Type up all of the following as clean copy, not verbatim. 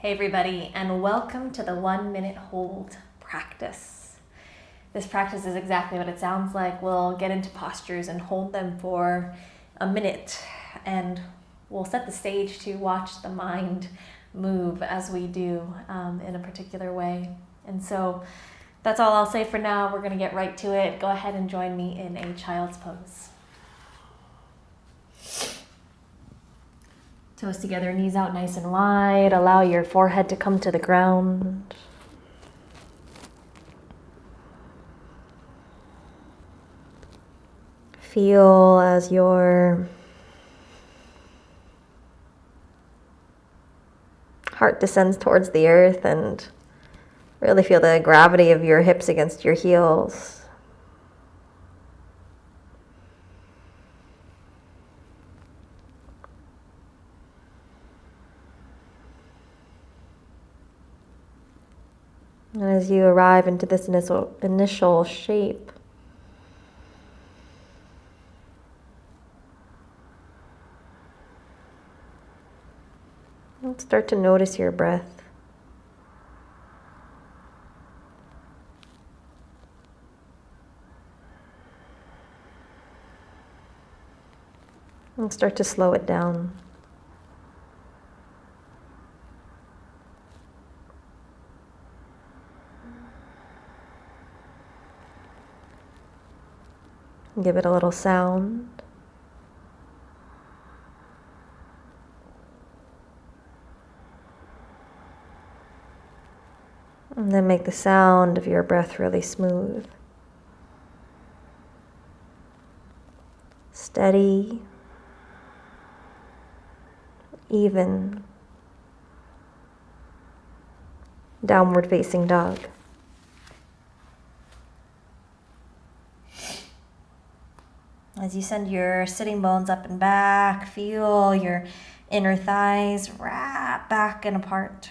Hey everybody, and welcome to the 1 minute hold practice. This practice is exactly what it sounds like. We'll get into postures and hold them for a minute, and we'll set the stage to watch the mind move as we do in a particular way. And so that's all I'll say for now. We're going to get right to it. Go ahead and join me in a child's pose. Toes together, knees out nice and wide. Allow your forehead to come to the ground. Feel as your heart descends towards the earth, and really feel the gravity of your hips against your heels. And as you arrive into this initial shape, start to notice your breath. And start to slow it down. Give it a little sound. And then make the sound of your breath really smooth. Steady. Even. Downward facing dog. As you send your sitting bones up and back, feel your inner thighs wrap back and apart.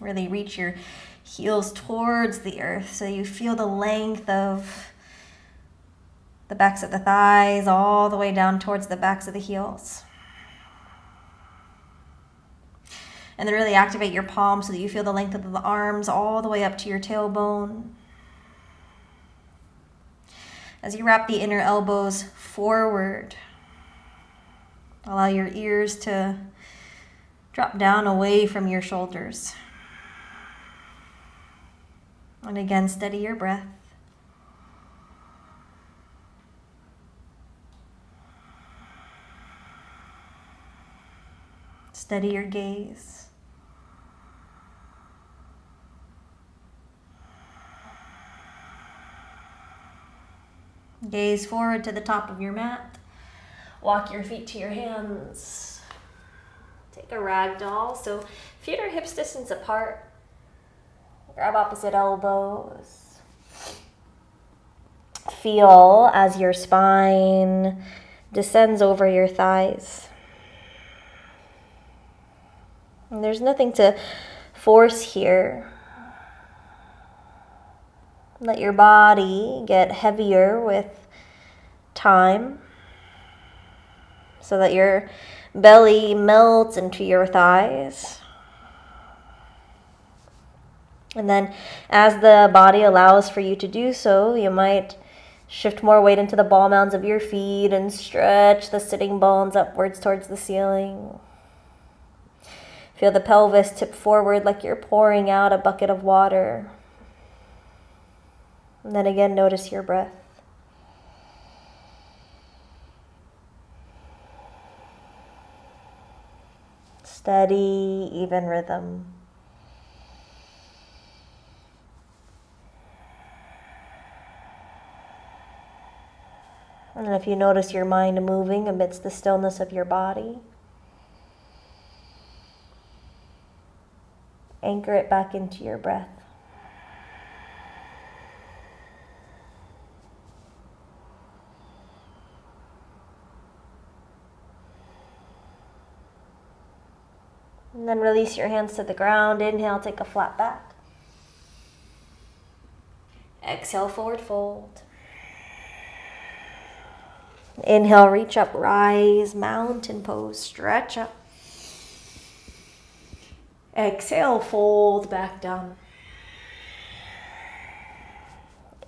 Really reach your heels towards the earth so you feel the length of the backs of the thighs all the way down towards the backs of the heels. And then really activate your palms so that you feel the length of the arms all the way up to your tailbone. As you wrap the inner elbows forward, allow your ears to drop down away from your shoulders. And again, steady your breath. Steady your gaze. Gaze forward to the top of your mat. Walk your feet to your hands. Take a ragdoll. So feet are hips distance apart. Grab opposite elbows. Feel as your spine descends over your thighs. And there's nothing to force here. Let your body get heavier with time so that your belly melts into your thighs. And then as the body allows for you to do so, you might shift more weight into the ball mounds of your feet and stretch the sitting bones upwards towards the ceiling. Feel the pelvis tip forward like you're pouring out a bucket of water. And then again, notice your breath. Steady, even rhythm. And if you notice your mind moving amidst the stillness of your body, anchor it back into your breath. And then release your hands to the ground. Inhale, take a flat back. Exhale, forward fold. Inhale, reach up, rise, mountain pose, stretch up. Exhale, fold back down.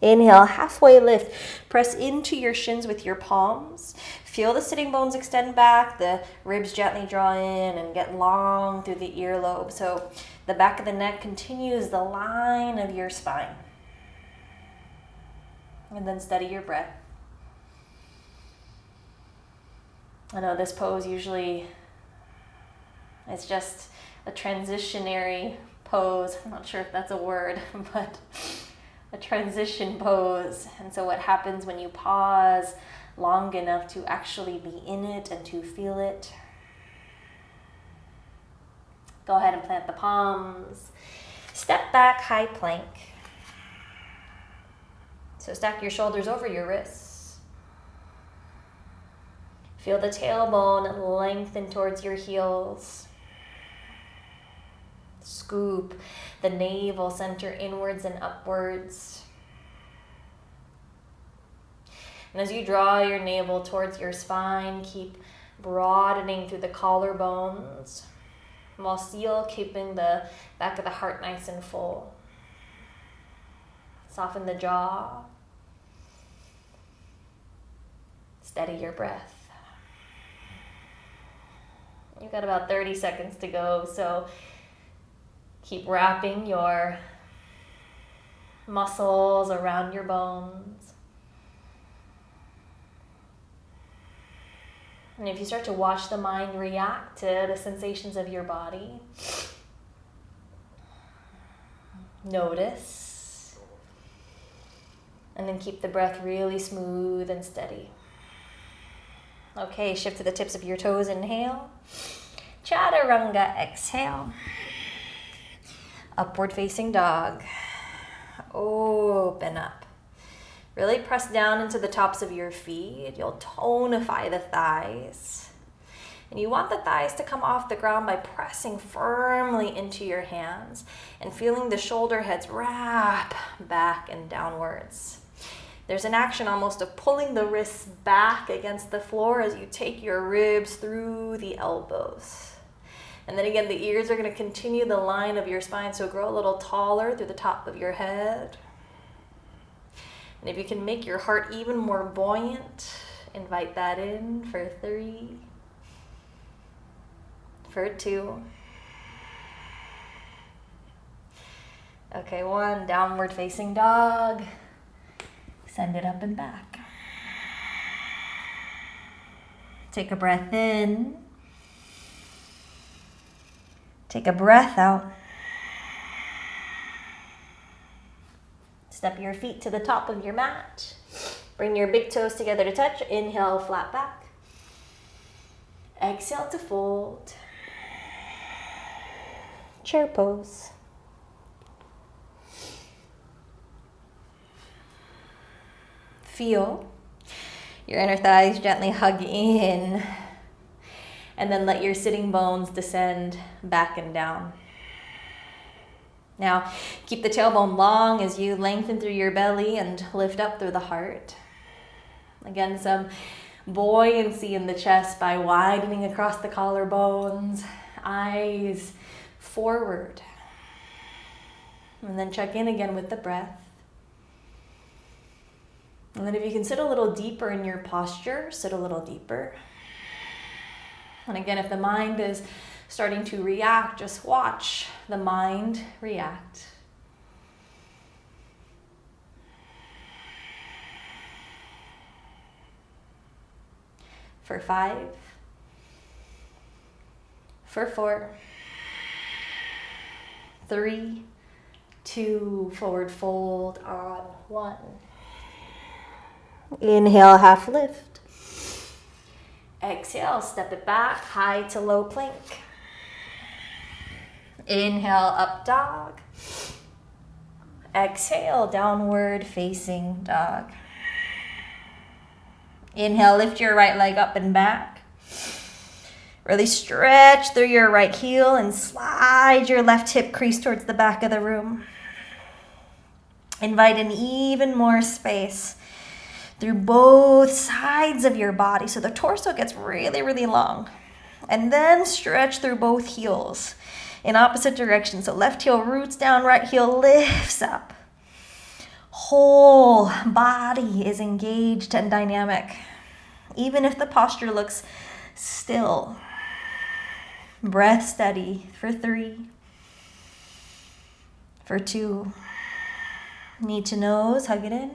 Inhale, halfway lift. Press into your shins with your palms. Feel the sitting bones extend back, the ribs gently draw in and get long through the earlobe. So the back of the neck continues the line of your spine. And then steady your breath. I know this pose usually is just a transitionary pose. I'm not sure if that's a word, but a transition pose. And so what happens when you pause long enough to actually be in it and to feel it? Go ahead and plant the palms. Step back, high plank. So stack your shoulders over your wrists. Feel the tailbone lengthen towards your heels. Scoop the navel center inwards and upwards. And as you draw your navel towards your spine, keep broadening through the collarbones, while still keeping the back of the heart nice and full. Soften the jaw. Steady your breath. You've got about 30 seconds to go, so keep wrapping your muscles around your bones. And if you start to watch the mind react to the sensations of your body, notice. And then keep the breath really smooth and steady. Okay, shift to the tips of your toes, inhale. Chaturanga, exhale. Upward facing dog. Open up. Really press down into the tops of your feet. You'll tonify the thighs. And you want the thighs to come off the ground by pressing firmly into your hands and feeling the shoulder heads wrap back and downwards. There's an action almost of pulling the wrists back against the floor as you take your ribs through the elbows. And then again, the ears are going to continue the line of your spine, so grow a little taller through the top of your head. And if you can make your heart even more buoyant, invite that in for 3, for 2. Okay, 1, downward facing dog. Send it up and back. Take a breath in. Take a breath out. Step your feet to the top of your mat. Bring your big toes together to touch. Inhale, flat back. Exhale to fold. Chair pose. Feel your inner thighs gently hug in, and then let your sitting bones descend back and down. Now, keep the tailbone long as you lengthen through your belly and lift up through the heart. Again, some buoyancy in the chest by widening across the collarbones, eyes forward. And then check in again with the breath. And then if you can sit a little deeper in your posture, sit a little deeper. And again, if the mind is starting to react, just watch the mind react. For 5, for 4, 3, 2, forward fold on 1. Inhale, half lift. Exhale, step it back, high to low plank. Inhale, up dog. Exhale, downward facing dog. Inhale, lift your right leg up and back. Really stretch through your right heel and slide your left hip crease towards the back of the room. Invite in even more space through both sides of your body, so the torso gets really, really long. And then stretch through both heels. in opposite direction. So left heel roots down, right heel lifts up. Whole body is engaged and dynamic, even if the posture looks still. Breath steady for 3, for 2. Knee to nose, hug it in.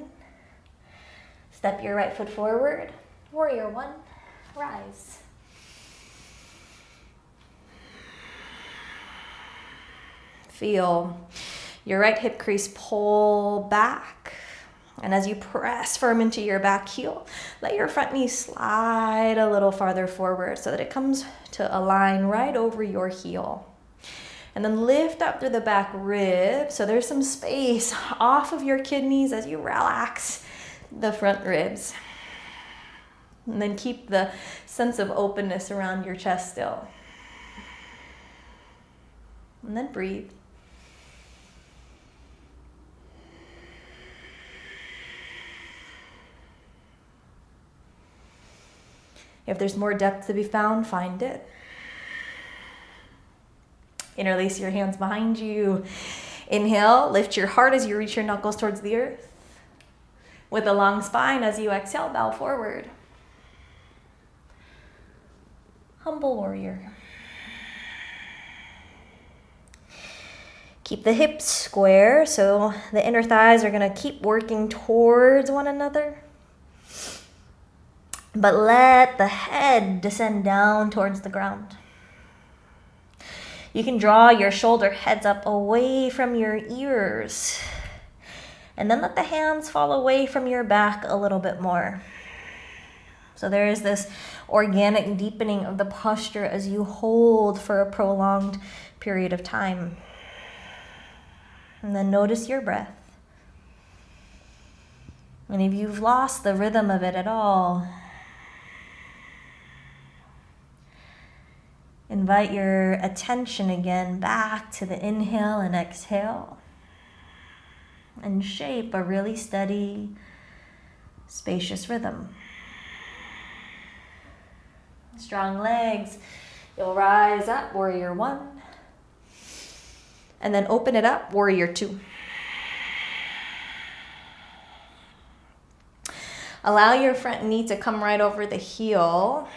Step your right foot forward. Warrior 1, rise. Feel your right hip crease pull back. And as you press firm into your back heel, let your front knee slide a little farther forward so that it comes to align right over your heel. And then lift up through the back rib so there's some space off of your kidneys as you relax the front ribs. And then keep the sense of openness around your chest still. And then breathe. If there's more depth to be found, find it. Interlace your hands behind you. Inhale, lift your heart as you reach your knuckles towards the earth. With a long spine, as you exhale, bow forward. Humble warrior. Keep the hips square, so the inner thighs are going to keep working towards one another. But let the head descend down towards the ground. You can draw your shoulder heads up away from your ears. And then let the hands fall away from your back a little bit more. So there is this organic deepening of the posture as you hold for a prolonged period of time. And then notice your breath. And if you've lost the rhythm of it at all, invite your attention again back to the inhale and exhale and shape a really steady, spacious rhythm. Strong legs. You'll rise up, warrior 1. And then open it up, warrior 2. Allow your front knee to come right over the heel.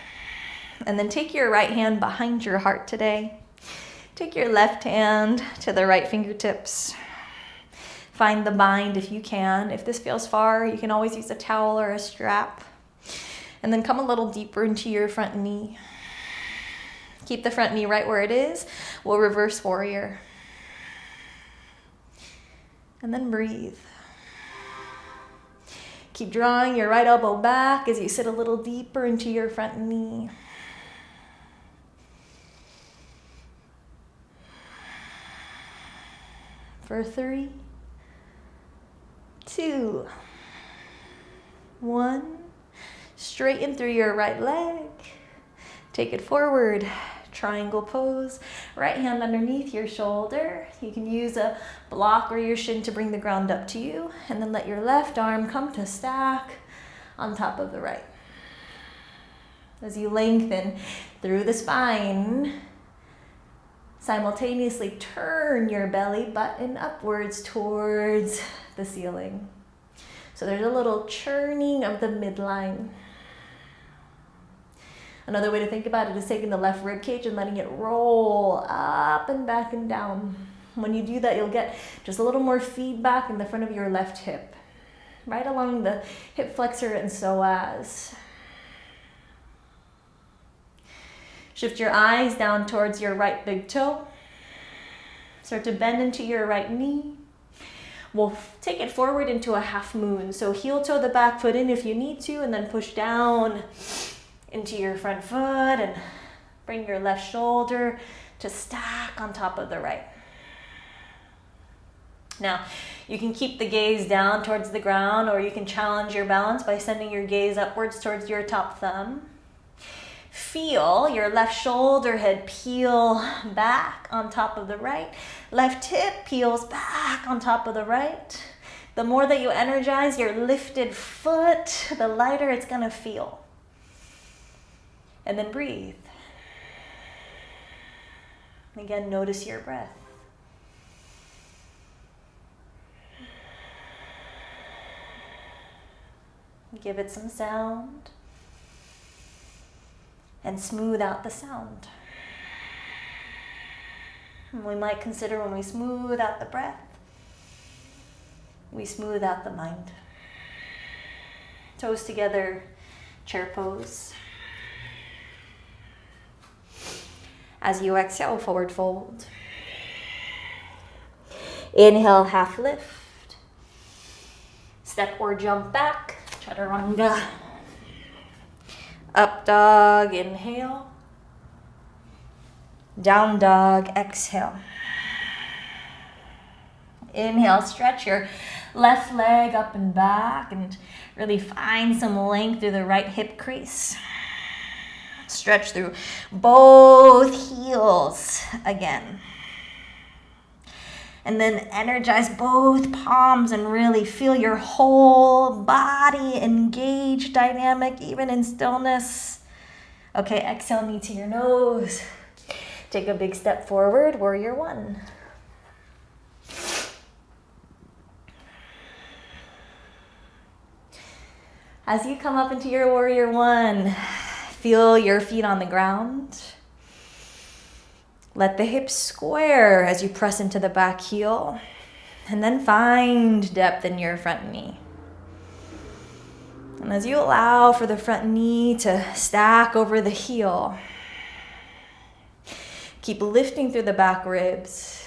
And then take your right hand behind your heart today. Take your left hand to the right fingertips. Find the bind if you can. If this feels far, you can always use a towel or a strap. And then come a little deeper into your front knee. Keep the front knee right where it is. We'll reverse warrior. And then breathe. Keep drawing your right elbow back as you sit a little deeper into your front knee. For 3, 2, 1. Straighten through your right leg. Take it forward. Triangle pose. Right hand underneath your shoulder. You can use a block or your shin to bring the ground up to you. And then let your left arm come to stack on top of the right. As you lengthen through the spine, simultaneously turn your belly button upwards towards the ceiling. So there's a little churning of the midline. Another way to think about it is taking the left rib cage and letting it roll up and back and down. When you do that, you'll get just a little more feedback in the front of your left hip, right along the hip flexor and psoas. Shift your eyes down towards your right big toe. Start to bend into your right knee. We'll take it forward into a half moon. So heel toe the back foot in if you need to, and then push down into your front foot and bring your left shoulder to stack on top of the right. Now, you can keep the gaze down towards the ground, or you can challenge your balance by sending your gaze upwards towards your top thumb. Feel your left shoulder head peel back on top of the right. Left hip peels back on top of the right. The more that you energize your lifted foot, the lighter it's going to feel. And then breathe. Again, notice your breath. Give it some sound. And smooth out the sound. And we might consider when we smooth out the breath, we smooth out the mind. Toes together, chair pose. As you exhale, forward fold. Inhale, half lift. Step or jump back, chaturanga. Up dog, inhale. Down dog, exhale. Inhale, stretch your left leg up and back and really find some length through the right hip crease. Stretch through both heels again. And then energize both palms and really feel your whole body engaged, dynamic, even in stillness. Okay, exhale, knee to your nose. Take a big step forward, warrior one. As you come up into your warrior one, feel your feet on the ground. Let the hips square as you press into the back heel. And then find depth in your front knee. And as you allow for the front knee to stack over the heel, keep lifting through the back ribs.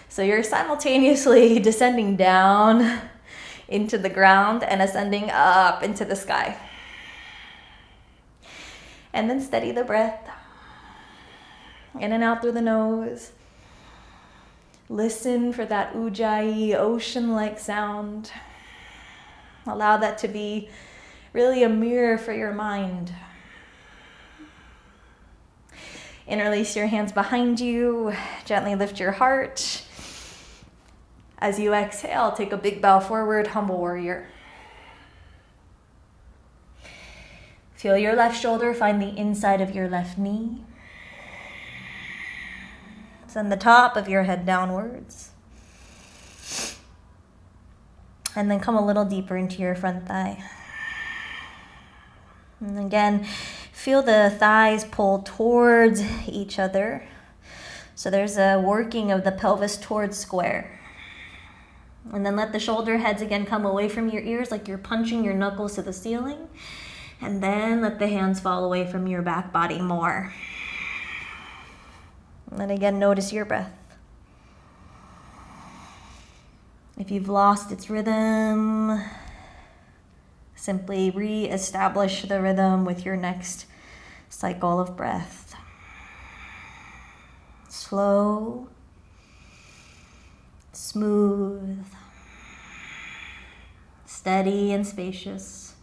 So you're simultaneously descending down into the ground and ascending up into the sky. And then steady the breath. In and out through the nose. Listen for that ujjayi, ocean-like sound. Allow that to be really a mirror for your mind. Interlace your hands behind you. Gently lift your heart. As you exhale, take a big bow forward, humble warrior. Feel your left shoulder find the inside of your left knee. Send the top of your head downwards. And then come a little deeper into your front thigh. And again, feel the thighs pull towards each other. So there's a working of the pelvis towards square. And then let the shoulder heads again come away from your ears like you're punching your knuckles to the ceiling. And then let the hands fall away from your back body more. And then again, notice your breath. If you've lost its rhythm, simply re-establish the rhythm with your next cycle of breath. Slow, smooth, steady and spacious.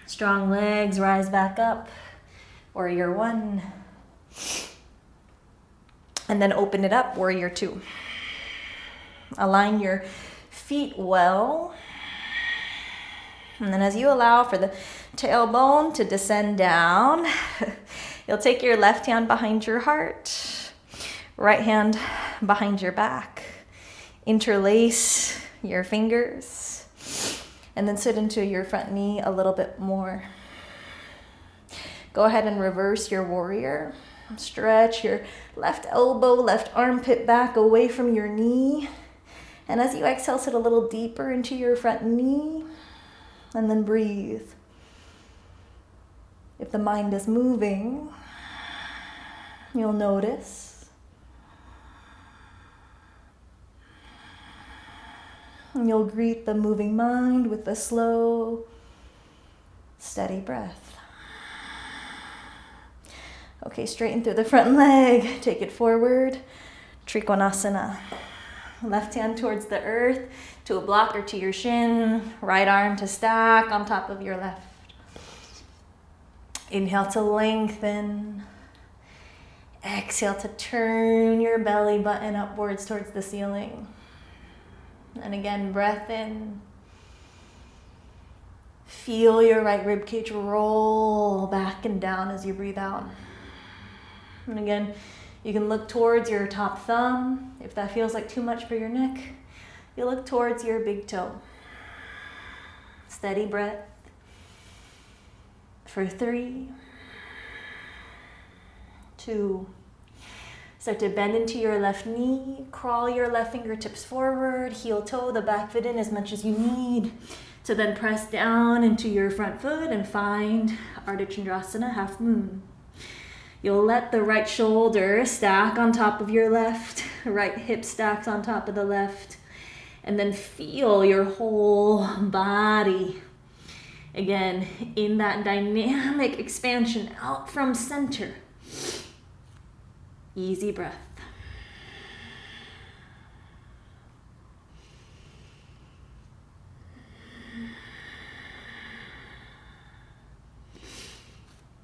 Strong legs rise back up, warrior one. And then open it up, warrior two. Align your feet well. And then as you allow for the tailbone to descend down, you'll take your left hand behind your heart, right hand behind your back. Interlace your fingers, and then sit into your front knee a little bit more. Go ahead and reverse your warrior. Stretch your left elbow, left armpit back away from your knee. And as you exhale, sit a little deeper into your front knee. And then breathe. If the mind is moving, you'll notice. And you'll greet the moving mind with a slow, steady breath. Okay, straighten through the front leg. Take it forward. Trikonasana. Left hand towards the earth, to a block or to your shin. Right arm to stack on top of your left. Inhale to lengthen. Exhale to turn your belly button upwards towards the ceiling. And again, breath in. Feel your right rib cage roll back and down as you breathe out. And again, you can look towards your top thumb. If that feels like too much for your neck, you look towards your big toe. Steady breath. For 3, 2. Start to bend into your left knee. Crawl your left fingertips forward. Heel toe the back foot in as much as you need. To then press down into your front foot and find Ardha Chandrasana, half moon. You'll let the right shoulder stack on top of your left. Right hip stacks on top of the left. And then feel your whole body. Again, in that dynamic expansion out from center. Easy breath.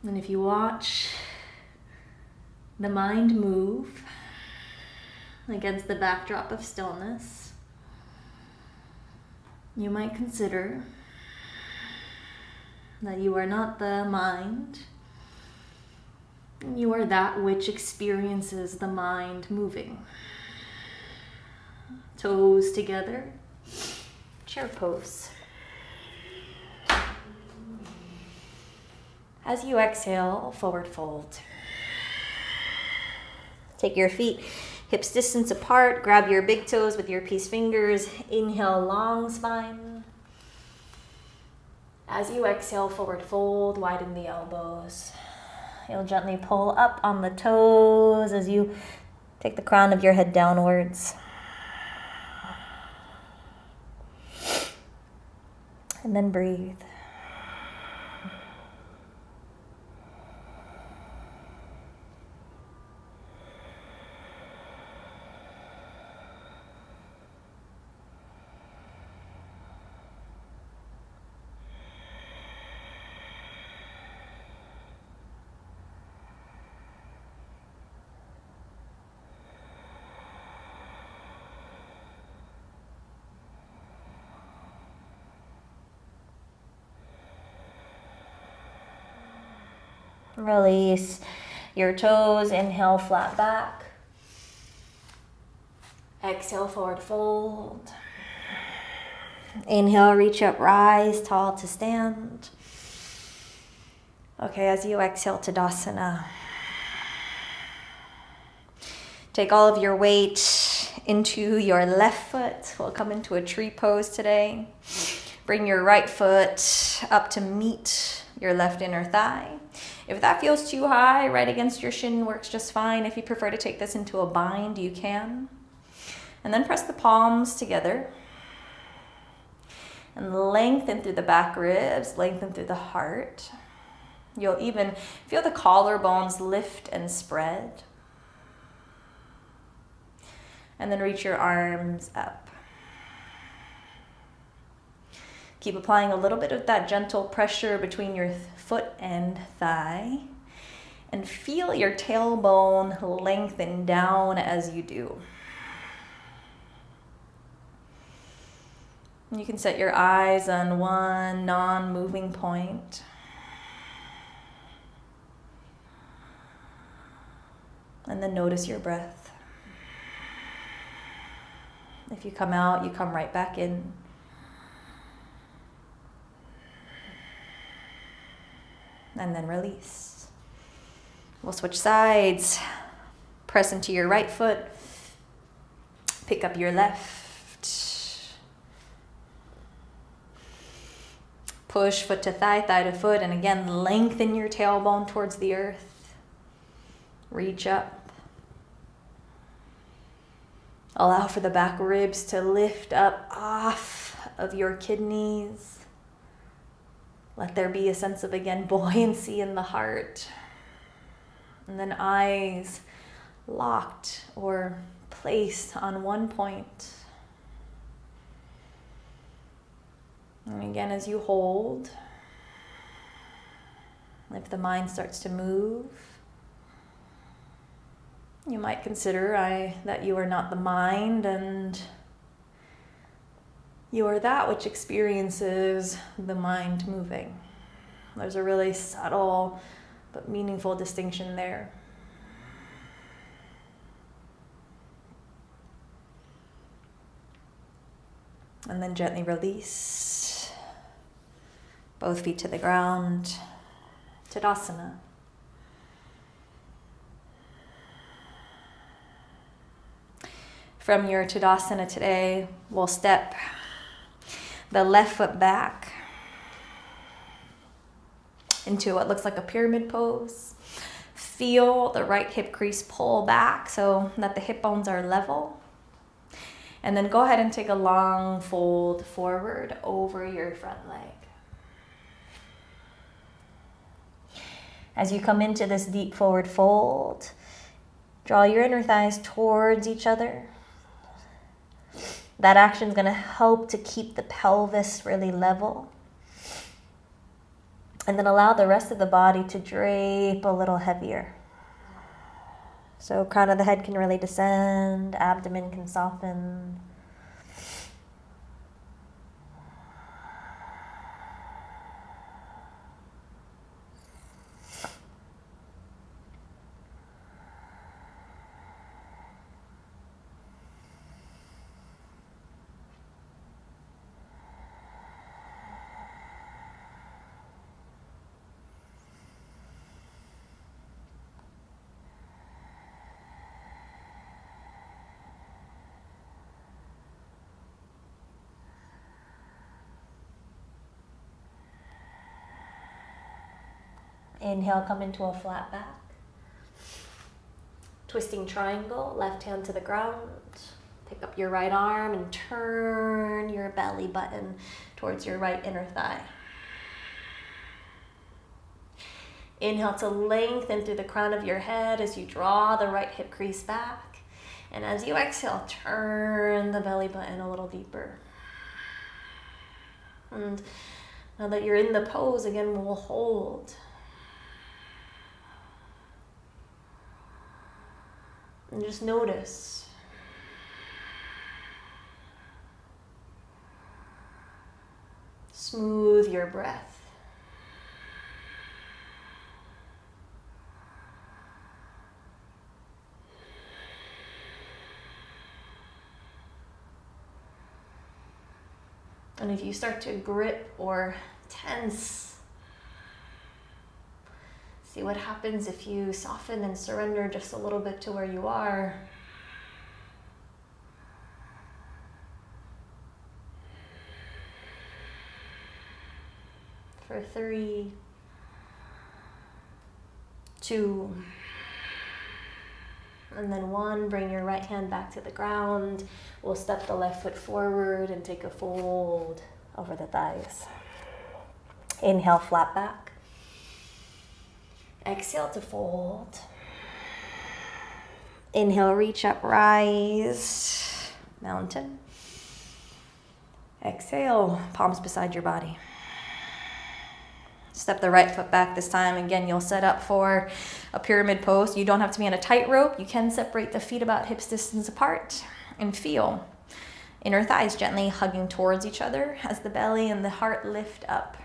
And if you watch the mind move against the backdrop of stillness, you might consider that you are not the mind, you are that which experiences the mind moving. Toes together, chair pose. As you exhale, forward fold. Take your feet hips distance apart, grab your big toes with your peace fingers, inhale, long spine. As you exhale, forward fold, widen the elbows. You'll gently pull up on the toes as you take the crown of your head downwards. And then breathe. Release your toes, inhale, flat back. Exhale, forward fold. Inhale, reach up, rise, tall to stand. Okay, as you exhale, Tadasana. Take all of your weight into your left foot. We'll come into a tree pose today. Bring your right foot up to meet your left inner thigh. If that feels too high, right against your shin works just fine. If you prefer to take this into a bind, you can. And then press the palms together. And lengthen through the back ribs, lengthen through the heart. You'll even feel the collarbones lift and spread. And then reach your arms up. Keep applying a little bit of that gentle pressure between your foot and thigh. And feel your tailbone lengthen down as you do. You can set your eyes on one non-moving point. And then notice your breath. If you come out, you come right back in. And then release. We'll switch sides. Press into your right foot. Pick up your left. Push foot to thigh, thigh to foot, and again, lengthen your tailbone towards the earth. Reach up. Allow for the back ribs to lift up off of your kidneys. Let there be a sense of, again, buoyancy in the heart. And then eyes locked or placed on one point. And again, as you hold, if the mind starts to move, you might consider that you are not the mind and you are that which experiences the mind moving. There's a really subtle but meaningful distinction there. And then gently release. Both feet to the ground. Tadasana. From your Tadasana today, we'll step the left foot back into what looks like a pyramid pose. Feel the right hip crease pull back so that the hip bones are level. And then go ahead and take a long fold forward over your front leg. As you come into this deep forward fold, draw your inner thighs towards each other. That action is going to help to keep the pelvis really level. And then allow the rest of the body to drape a little heavier. So crown of the head can really descend, abdomen can soften. Inhale, come into a flat back. Twisting triangle, left hand to the ground. Pick up your right arm and turn your belly button towards your right inner thigh. Inhale to lengthen through the crown of your head as you draw the right hip crease back. And as you exhale, turn the belly button a little deeper. And now that you're in the pose, again, we'll hold. And just notice. Smooth your breath. And if you start to grip or tense, see what happens if you soften and surrender just a little bit to where you are. For 3, 2, and then 1, bring your right hand back to the ground. We'll step the left foot forward and take a fold over the thighs. Inhale, flat back. Exhale to fold. Inhale, reach up, rise, mountain. Exhale, palms beside your body. Step the right foot back this time. Again, you'll set up for a pyramid pose. You don't have to be on a tightrope. You can separate the feet about hips distance apart and feel inner thighs gently hugging towards each other as the belly and the heart lift up.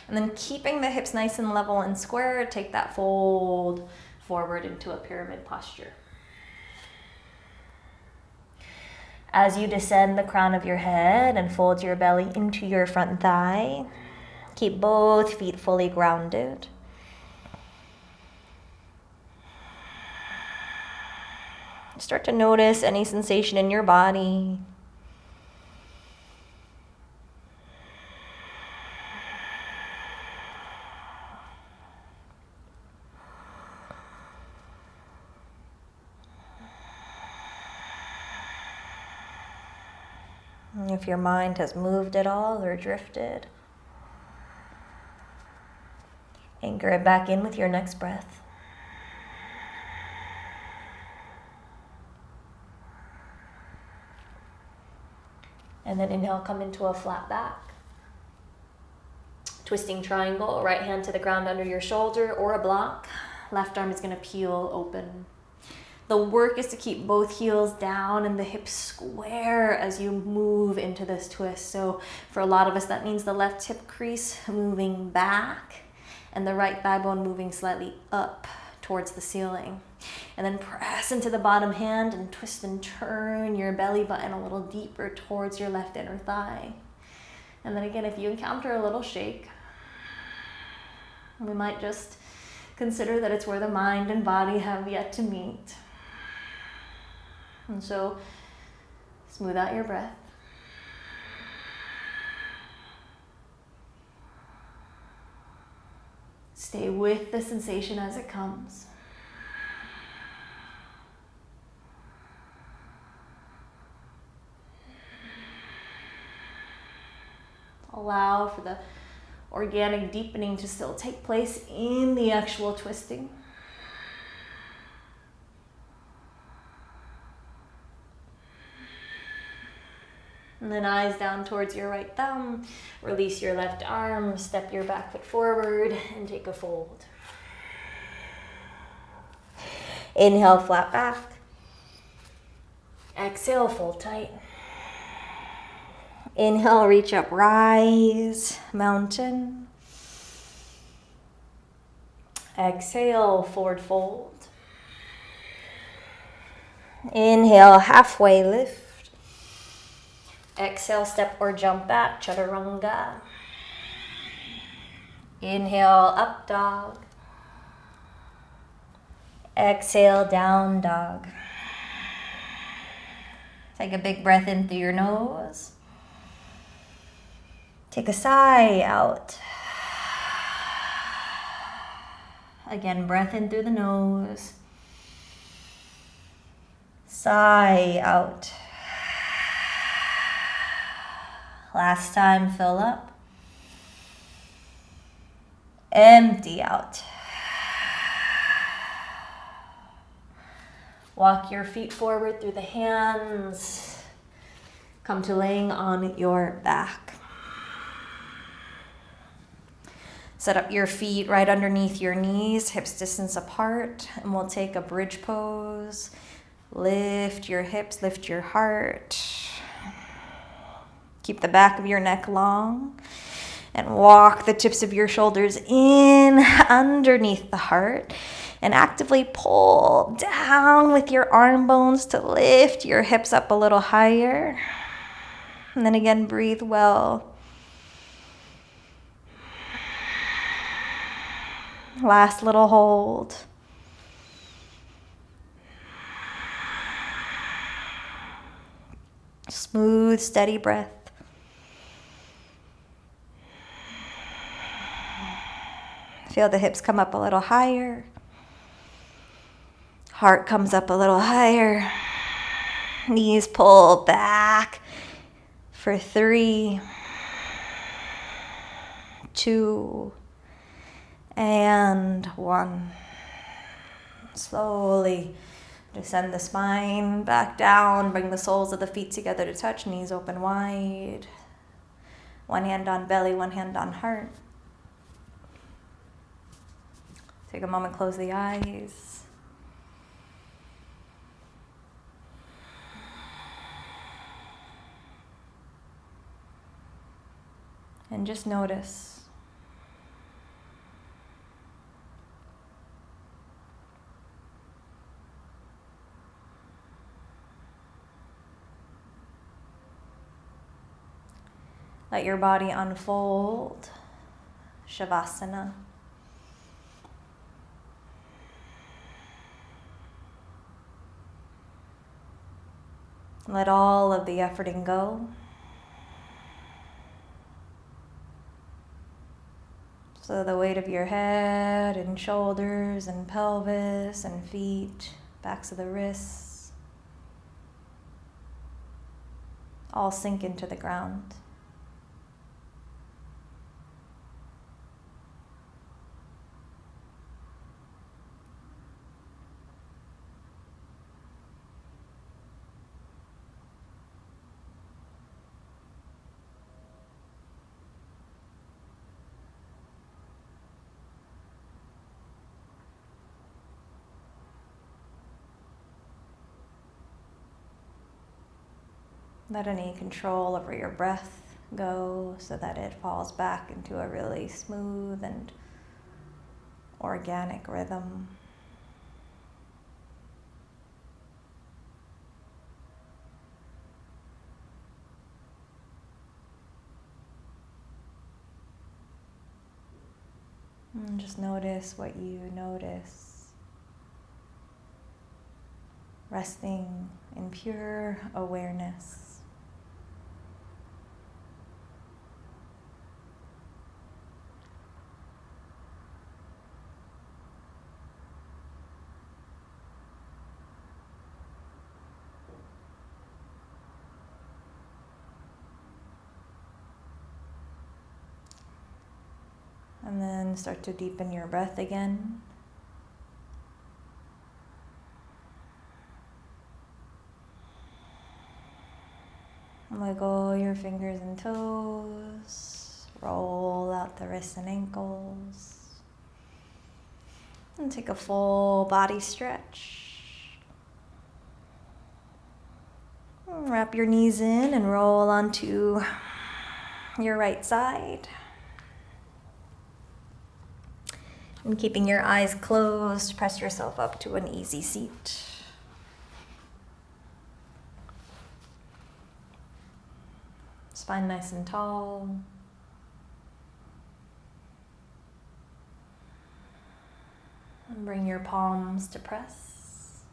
And then keeping the hips nice and level and square, take that fold forward into a pyramid posture. As you descend the crown of your head and fold your belly into your front thigh, keep both feet fully grounded. Start to notice any sensation in your body. If your mind has moved at all or drifted, anchor it back in with your next breath. And then inhale, come into a flat back. Twisting triangle, right hand to the ground under your shoulder or a block. Left arm is going to peel open. The work is to keep both heels down and the hips square as you move into this twist. So for a lot of us, that means the left hip crease moving back and the right thigh bone moving slightly up towards the ceiling. And then press into the bottom hand and twist and turn your belly button a little deeper towards your left inner thigh. And then again, if you encounter a little shake, we might just consider that it's where the mind and body have yet to meet. And so smooth out your breath. Stay with the sensation as it comes. Allow for the organic deepening to still take place in the actual twisting. And then eyes down towards your right thumb. Release your left arm, step your back foot forward, and take a fold. Inhale, flat back. Exhale, fold tight. Inhale, reach up, rise, mountain. Exhale, forward fold. Inhale, halfway lift. Exhale, step or jump back, chaturanga. Inhale, up dog. Exhale, down dog. Take a big breath in through your nose. Take a sigh out. Again, breath in through the nose. Sigh out. Last time, fill up. Empty out. Walk your feet forward through the hands. Come to laying on your back. Set up your feet right underneath your knees, hips distance apart, and we'll take a bridge pose. Lift your hips, lift your heart. Keep the back of your neck long and walk the tips of your shoulders in underneath the heart and actively pull down with your arm bones to lift your hips up a little higher. And then again, breathe well. Last little hold. Smooth, steady breath. Feel the hips come up a little higher. Heart comes up a little higher. Knees pull back for 3, 2, and 1. Slowly descend the spine back down. Bring the soles of the feet together to touch. Knees open wide. One hand on belly, one hand on heart. Take a moment, close the eyes. And just notice. Let your body unfold. Shavasana. Let all of the efforting go. So the weight of your head and shoulders and pelvis and feet, backs of the wrists, all sink into the ground. Let any control over your breath go so that it falls back into a really smooth and organic rhythm. And just notice what you notice. Resting in pure awareness. And then start to deepen your breath again. Wiggle your fingers and toes. Roll out the wrists and ankles. And take a full body stretch. Wrap your knees in and roll onto your right side. And keeping your eyes closed, press yourself up to an easy seat. Spine nice and tall. And bring your palms to press.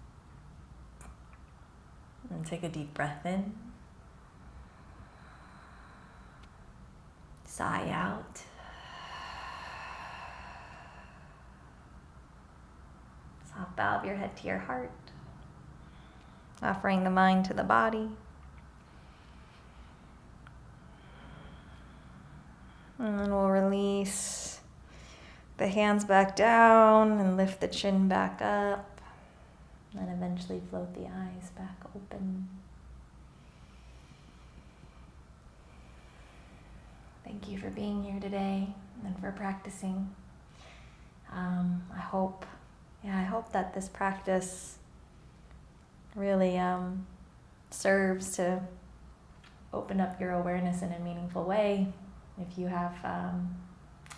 And take a deep breath in. Sigh out. Soft bow of your head to your heart. Offering the mind to the body. And then we'll release the hands back down and lift the chin back up. And then eventually float the eyes back open. Thank you for being here today and for practicing. I hope that this practice really serves to open up your awareness in a meaningful way. If you have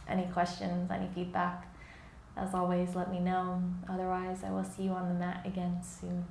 any questions, any feedback, as always, let me know. Otherwise, I will see you on the mat again soon.